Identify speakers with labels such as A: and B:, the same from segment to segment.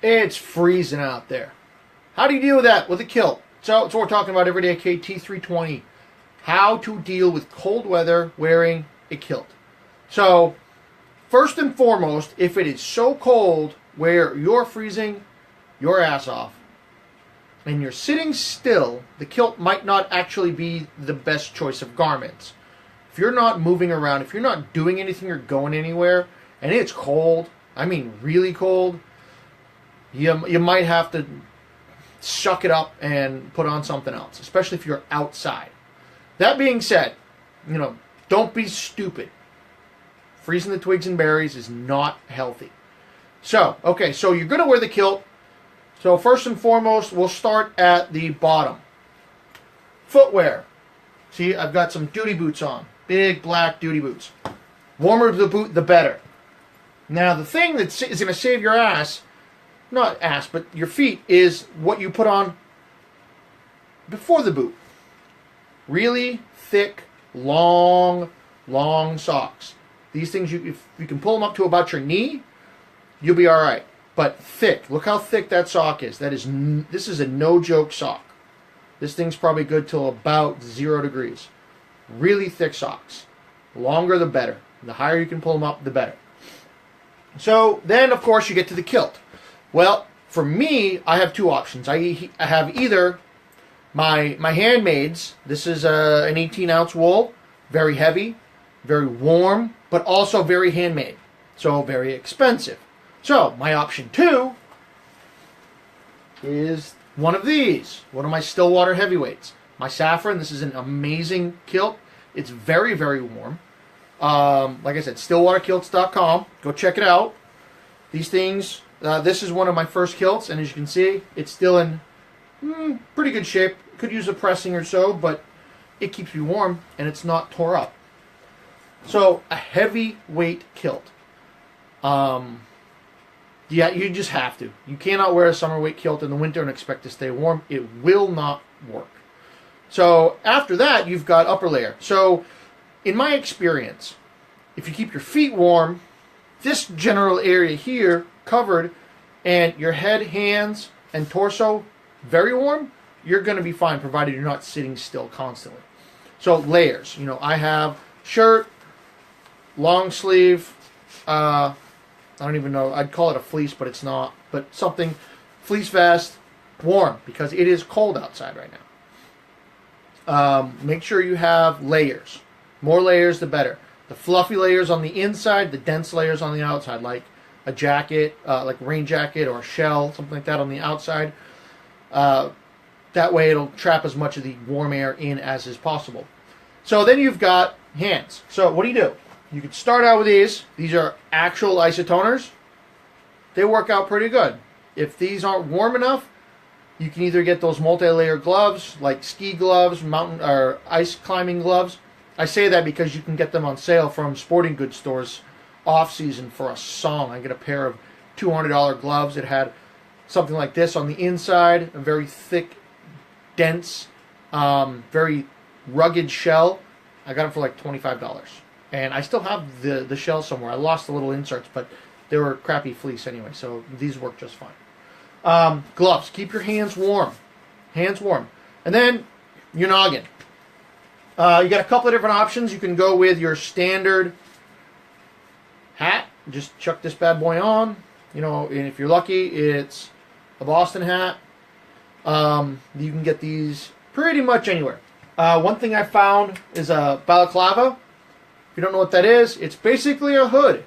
A: It's freezing out there. How do you deal with that with a kilt? So we're talking about everydaykt T320. How to deal with cold weather wearing a kilt. So, first and foremost, if it is so cold where you're freezing your ass off and you're sitting still, the kilt might not actually be the best choice of garments. If you're not moving around, if you're not doing anything or going anywhere, and it's cold, I mean really cold, you might have to suck it up and put on something else, especially if you're outside. That being said, don't be stupid. Freezing the twigs and berries is not healthy. So you're going to wear the kilt. So first and foremost, we'll start at the bottom. Footwear. See, I've got some duty boots on. Big black duty boots. Warmer the boot, the better. Now, the thing that is going to save your ass, not ass, but your feet, is what you put on before the boot. Really thick, long socks. These things, if you can pull them up to about your knee, you'll be all right. But thick. Look how thick that sock is. This is a no-joke sock. This thing's probably good till about 0 degrees. Really thick socks. The longer, the better. The higher you can pull them up, the better. So then, of course, you get to the kilt. Well, for me, I have two options. I have either my handmaids. This is an 18-ounce wool. Very heavy, very warm, but also very handmade. So very expensive. So my option 2 is one of these. One of my Stillwater heavyweights. My Saffron. This is an amazing kilt. It's very, very warm. Like I said, stillwaterkilts.com. Go check it out. These things, this is one of my first kilts, and as you can see, it's still in pretty good shape. Could use a pressing or so, but it keeps me warm, and it's not tore up. So, a heavyweight kilt. Yeah, you just have to. You cannot wear a summer weight kilt in the winter and expect to stay warm. It will not work. So, after that, you've got upper layer. So, in my experience, if you keep your feet warm, this general area here covered, and your head, hands, and torso very warm, you're going to be fine, provided you're not sitting still constantly. So layers. I have shirt, long sleeve, I don't even know, I'd call it a fleece, but it's not, but something, fleece vest, warm, because it is cold outside right now. Make sure you have layers. More layers, the better. The fluffy layers on the inside, the dense layers on the outside, like a jacket, like a rain jacket or a shell, something like that on the outside. That way it'll trap as much of the warm air in as is possible. So then you've got hands. So what do? You could start out with these. These are actual isotoners. They work out pretty good. If these aren't warm enough, you can either get those multi-layer gloves, like ski gloves, mountain or ice climbing gloves. I say that because you can get them on sale from sporting goods stores off-season for a song. I get a pair of $200 gloves. It had something like this on the inside, a very thick, dense, very rugged shell. I got them for like $25. And I still have the shell somewhere. I lost the little inserts, but they were crappy fleece anyway, so these work just fine. Gloves. Keep your hands warm. Hands warm. And then your noggin. You got a couple of different options. You can go with your standard hat. Just chuck this bad boy on. And if you're lucky, it's a Boston hat. You can get these pretty much anywhere. One thing I found is a balaclava. If you don't know what that is, it's basically a hood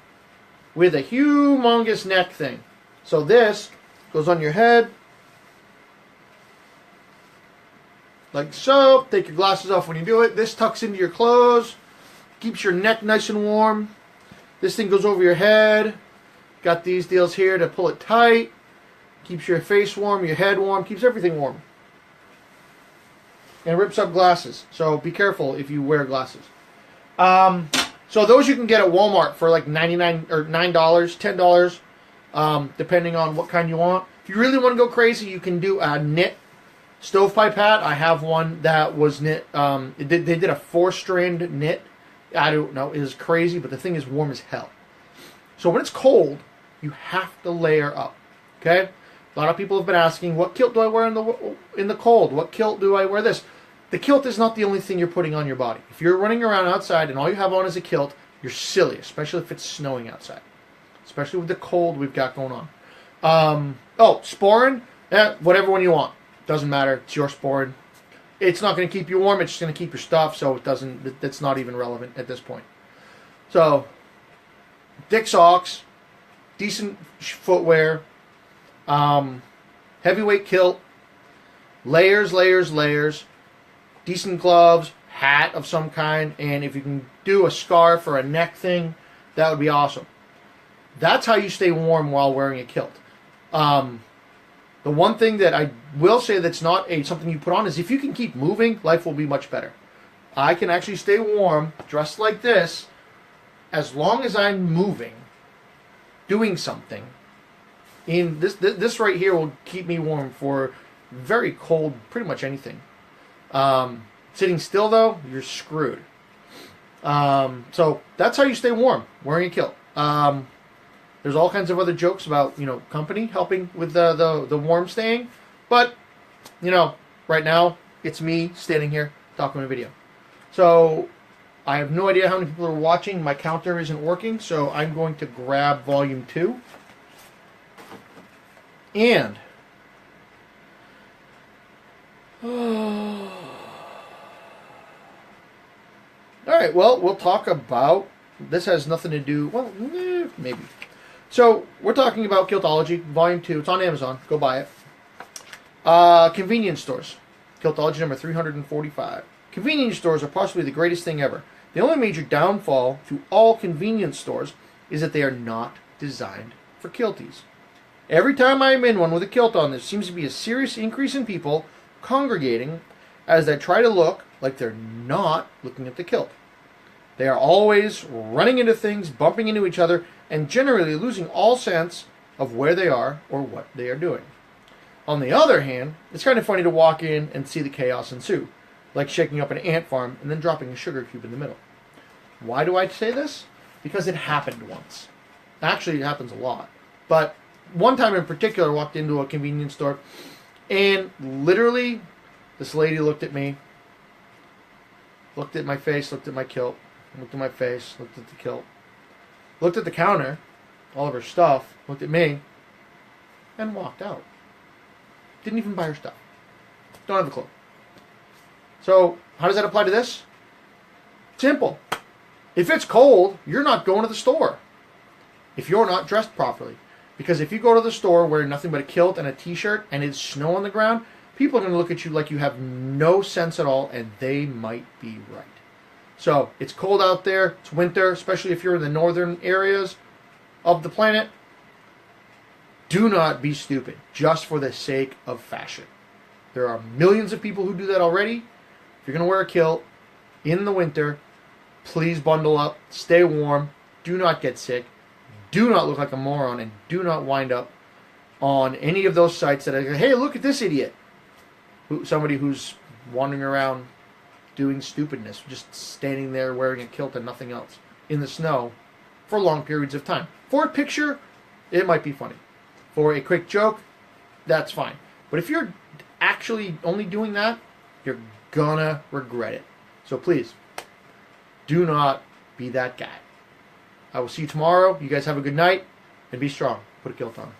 A: with a humongous neck thing. So this goes on your head, like so. Take your glasses off when you do it. This tucks into your clothes, keeps your neck nice and warm. This thing goes over your head. Got these deals here to pull it tight. Keeps your face warm, your head warm, keeps everything warm. And rips up glasses. So be careful if you wear glasses. So those you can get at Walmart for like $99 or $9, $10, depending on what kind you want. If you really want to go crazy, you can do a knit stovepipe hat. I have one that was knit. They did a 4-strand knit. I don't know, it is crazy, but the thing is warm as hell. So when it's cold, you have to layer up. Okay? A lot of people have been asking, what kilt do I wear in the cold? What kilt do I wear this? The kilt is not the only thing you're putting on your body. If you're running around outside and all you have on is a kilt, you're silly, especially if it's snowing outside. Especially with the cold we've got going on. Sporing? Whatever one you want. Doesn't matter. It's your sporing. It's not going to keep you warm. It's just going to keep your stuff, so that's not even relevant at this point. So, thick socks, decent footwear, heavyweight kilt, layers, decent gloves, hat of some kind, and if you can do a scarf or a neck thing, that would be awesome. That's how you stay warm while wearing a kilt. The one thing that I will say that's not something you put on is if you can keep moving, life will be much better. I can actually stay warm, dressed like this, as long as I'm moving, doing something. In this right here will keep me warm for very cold, pretty much anything. Sitting still though, you're screwed. So that's how you stay warm, wearing a kilt. There's all kinds of other jokes about, company helping with the warm staying. But, right now, it's me standing here talking on a video. So, I have no idea how many people are watching. My counter isn't working, so I'm going to grab volume 2. And... Alright, well, we'll talk about... This has nothing to do... Well, maybe. So, we're talking about Kiltology, Volume 2. It's on Amazon. Go buy it. Convenience stores. Kiltology number 345. Convenience stores are possibly the greatest thing ever. The only major downfall to all convenience stores is that they are not designed for kilties. Every time I'm in one with a kilt on, there seems to be a serious increase in people congregating as they try to look like they're not looking at the kilt. They are always running into things, bumping into each other, and generally losing all sense of where they are or what they are doing. On the other hand, it's kind of funny to walk in and see the chaos ensue, like shaking up an ant farm and then dropping a sugar cube in the middle. Why do I say this? Because it happened once. Actually, it happens a lot. But one time in particular, I walked into a convenience store, and literally, this lady looked at me, looked at my face, looked at my kilt, looked at my face, looked at the kilt, looked at the counter, all of her stuff, looked at me, and walked out. Didn't even buy her stuff. Don't have a clue. So, how does that apply to this? Simple. If it's cold, you're not going to the store. If you're not dressed properly. Because if you go to the store wearing nothing but a kilt and a t-shirt and it's snow on the ground, people are going to look at you like you have no sense at all, and they might be right. So, it's cold out there, it's winter, especially if you're in the northern areas of the planet. Do not be stupid, just for the sake of fashion. There are millions of people who do that already. If you're going to wear a kilt in the winter, please bundle up, stay warm, do not get sick, do not look like a moron, and do not wind up on any of those sites that are, hey, look at this idiot. Somebody who's wandering around doing stupidness, just standing there wearing a kilt and nothing else in the snow for long periods of time. For a picture, it might be funny. For a quick joke, that's fine. But if you're actually only doing that, you're gonna regret it. So please, do not be that guy. I will see you tomorrow. You guys have a good night, and be strong. Put a kilt on.